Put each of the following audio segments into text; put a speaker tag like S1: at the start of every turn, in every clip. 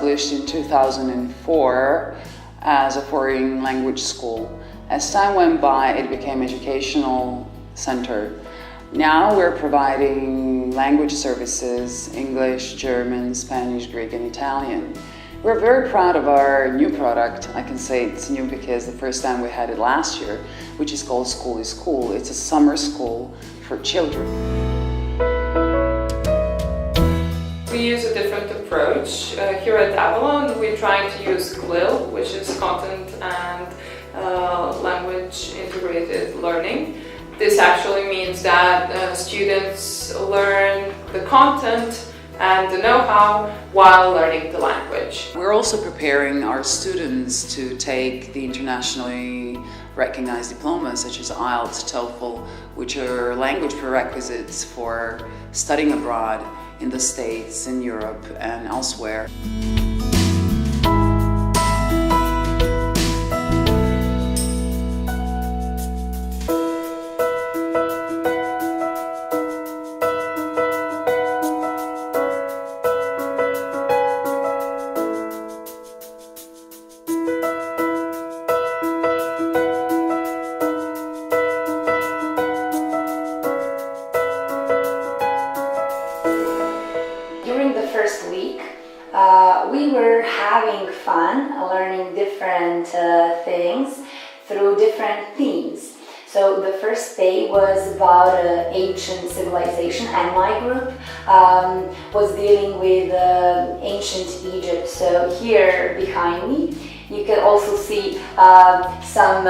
S1: established in 2004 as a foreign language school. As time went by, it became an educational center. Now we're providing language services: English, German, Spanish, Greek, and Italian. We're very proud of our new product. I can say it's new because the first time we had it last year, which is called School is Cool. It's a summer school for children.
S2: We use a different approach. Here at Avalon, we're trying to use CLIL, which is content and language integrated learning. This actually means that students learn the content and the know-how while learning the language.
S1: We're also preparing our students to take the internationally recognized diplomas such as IELTS, TOEFL, which are language prerequisites for studying abroad in the States, in Europe, and elsewhere.
S3: During the first week, we were having fun learning different things through different themes. So the first day was about ancient civilization, and my group was dealing with ancient Egypt. So here behind me, you can also see some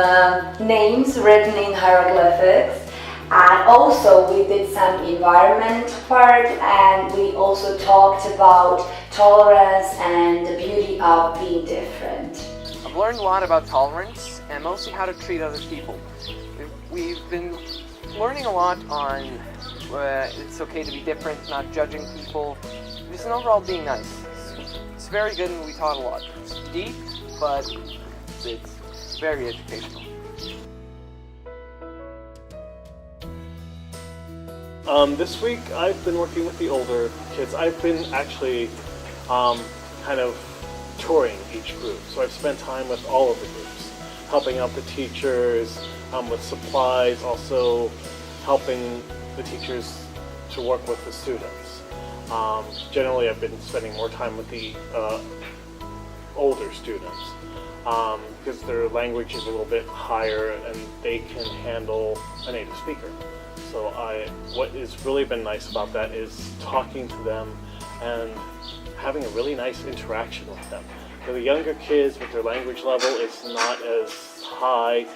S3: names written in hieroglyphics. And also we did some environment part, and we also talked about tolerance and the beauty of being different.
S4: I've learned a lot about tolerance and mostly how to treat other people. We've been learning a lot on it's okay to be different, not judging people, just an overall being nice. It's very good and we taught a lot. It's deep, but it's very educational.
S5: This week I've been working with the older kids. I've been actually kind of touring each group. So I've spent time with all of the groups, helping out the teachers with supplies, also helping the teachers to work with the students. Generally I've been spending more time with the older students because their language is a little bit higher and they can handle a native speaker. So what has really been nice about that is talking to them and having a really nice interaction with them. For the younger kids with their language level, it's not as high.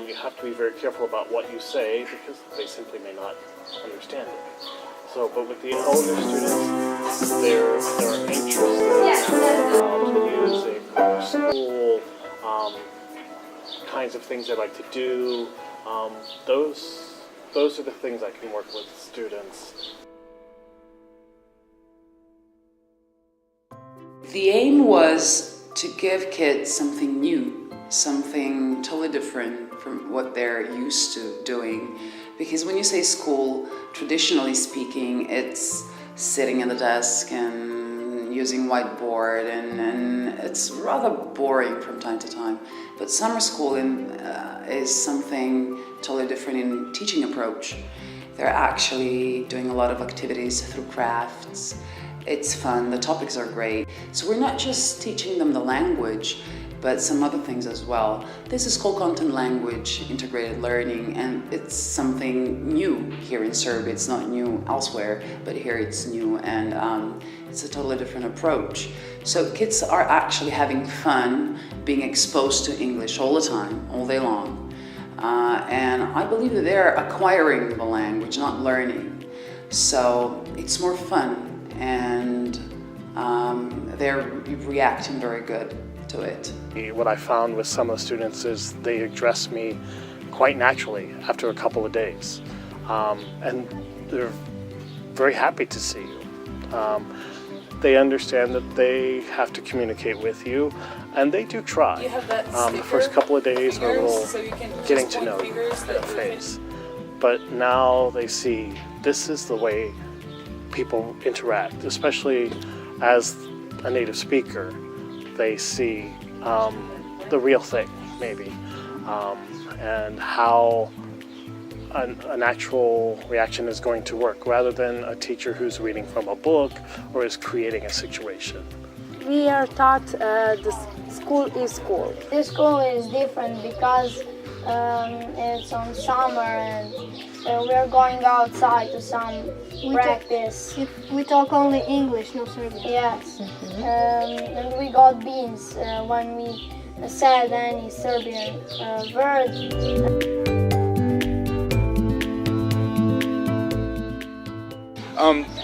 S5: You have to be very careful about what you say because they simply may not understand it. So, but with the older students, they're interested in music, or school, kinds of things they like to do. Those are the things I can work with students.
S1: The aim was to give kids something new, something totally different from what they're used to doing. Because when you say school, traditionally speaking, it's sitting at the desk and using whiteboard, and it's rather boring from time to time. But summer school is something totally different in teaching approach. They're actually doing a lot of activities through crafts. It's fun, the topics are great. So we're not just teaching them the language, but some other things as well. This is called content language integrated learning, and it's something new here in Serbia. It's not new elsewhere, but here it's new, and it's a totally different approach. So kids are actually having fun being exposed to English all the time, all day long. And I believe that they're acquiring the language, not learning. So it's more fun, and they're reacting very good to it.
S5: What I found with some of the students is they address me quite naturally after a couple of days. And they're very happy to see you. They understand that they have to communicate with you, and they do try.
S2: You have that
S5: the first couple of days are a little
S2: so you can
S5: getting to know you kind of phase. But now they see this is the way people interact, especially as a native speaker, they see the real thing, maybe, and how an actual reaction is going to work, rather than a teacher who's reading from a book or is creating a situation.
S6: We are taught the school is school.
S7: This school is different because it's on summer and we are going outside to some practice.
S6: We talk only English, no Serbian.
S7: Yes, and we got beans when we said any Serbian word.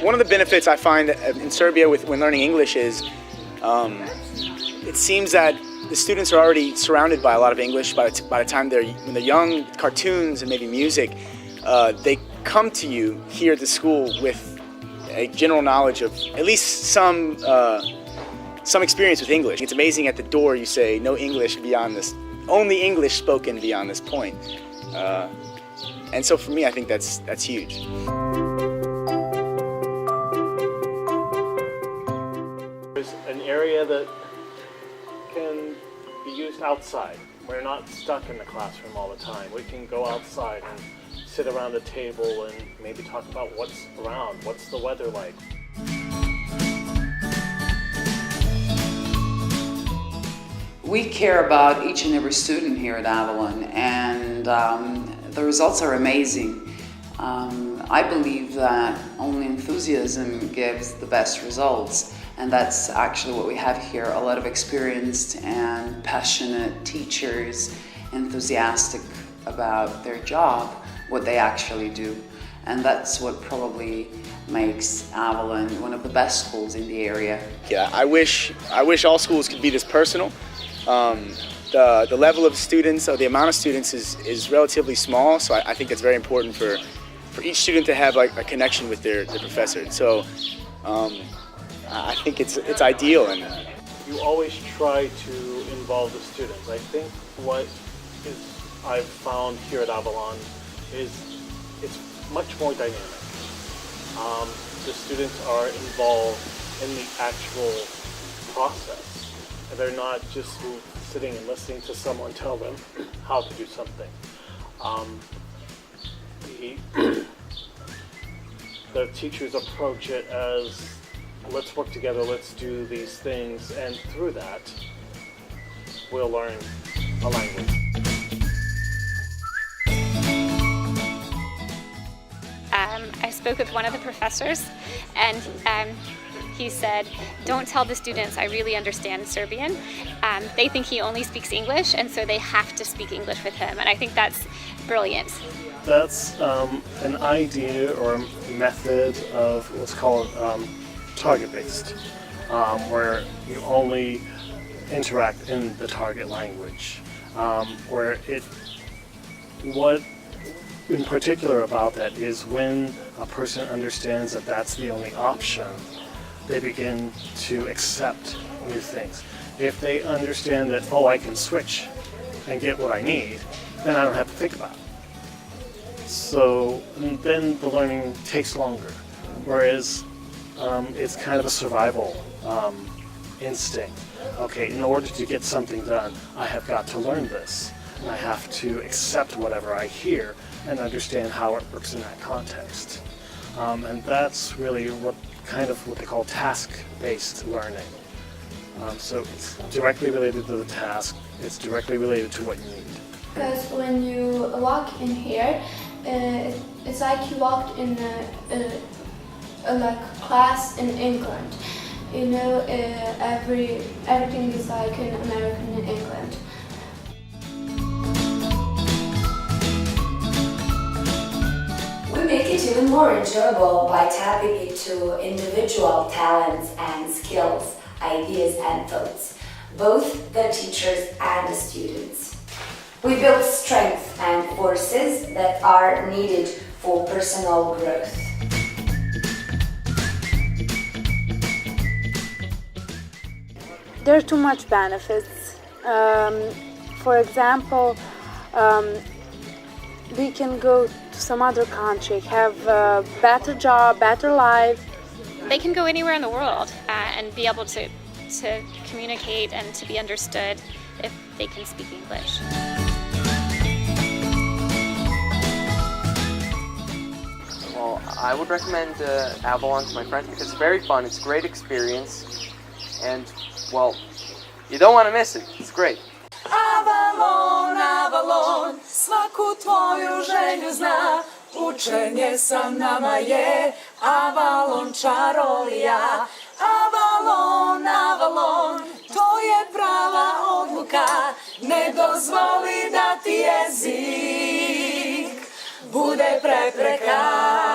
S8: One of the benefits I find in Serbia when learning English is it seems that the students are already surrounded by a lot of English by the time when they're young, cartoons and maybe music. They come to you here at the school with a general knowledge of at least some experience with English. It's amazing at the door you say no English beyond this, only English spoken beyond this point. And so for me, I think that's huge.
S5: There's an area that can be used outside. We're not stuck in the classroom all the time. We can go outside and sit around a table and maybe talk about what's around, what's the weather like.
S1: We care about each and every student here at Avalon, and the results are amazing. I believe that only enthusiasm gives the best results, and that's actually what we have here. A lot of experienced and passionate teachers, enthusiastic about their job, what they actually do. And that's what probably makes Avalon one of the best schools in the area.
S8: Yeah, I wish all schools could be this personal. The level of students, or the amount of students is relatively small, so I think it's very important for each student to have like a connection with their professor. So I think it's ideal. And
S5: you always try to involve the students. I think what I've found here at Avalon is it's much more dynamic. The students are involved in the actual process. They're not just sitting and listening to someone tell them how to do something. The teachers approach it as, let's work together, let's do these things, and through that, we'll learn a language.
S9: I spoke with one of the professors, and he said, don't tell the students I really understand Serbian. They think he only speaks English, and so they have to speak English with him, and I think that's brilliant.
S5: That's an idea or a method of what's called target-based, where you only interact in the target language, what in particular about that is when a person understands that that's the only option, they begin to accept new things. If they understand that, oh, I can switch and get what I need, then I don't have to think about it. So then the learning takes longer, whereas it's kind of a survival instinct. Okay, in order to get something done, I have got to learn this, and I have to accept whatever I hear and understand how it works in that context. And that's really what they call task-based learning. So it's directly related to the task, it's directly related to what you need.
S10: Because when you walk in here, it's like you walked in a class in England. You know, everything is like in American in England.
S3: We make it even more enjoyable by tapping into individual talents and skills, ideas and thoughts, both the teachers and the students. We build strength and forces that are needed for personal growth.
S6: There are too much benefits. For example, we can go to some other country, have a better job, better life.
S9: They can go anywhere in the world and be able to to communicate and to be understood if they can speak English.
S4: Well, I would recommend Avalon to my friends because it's very fun, it's a great experience, and, well, you don't want to miss it. It's great.
S11: Avalon, Avalon, svaku tvoju želju zna, učenje sa nama je, Avalon čarolija. Avalon, Avalon, to je prava odluka, ne dozvoli da ti jezik bude prepreka.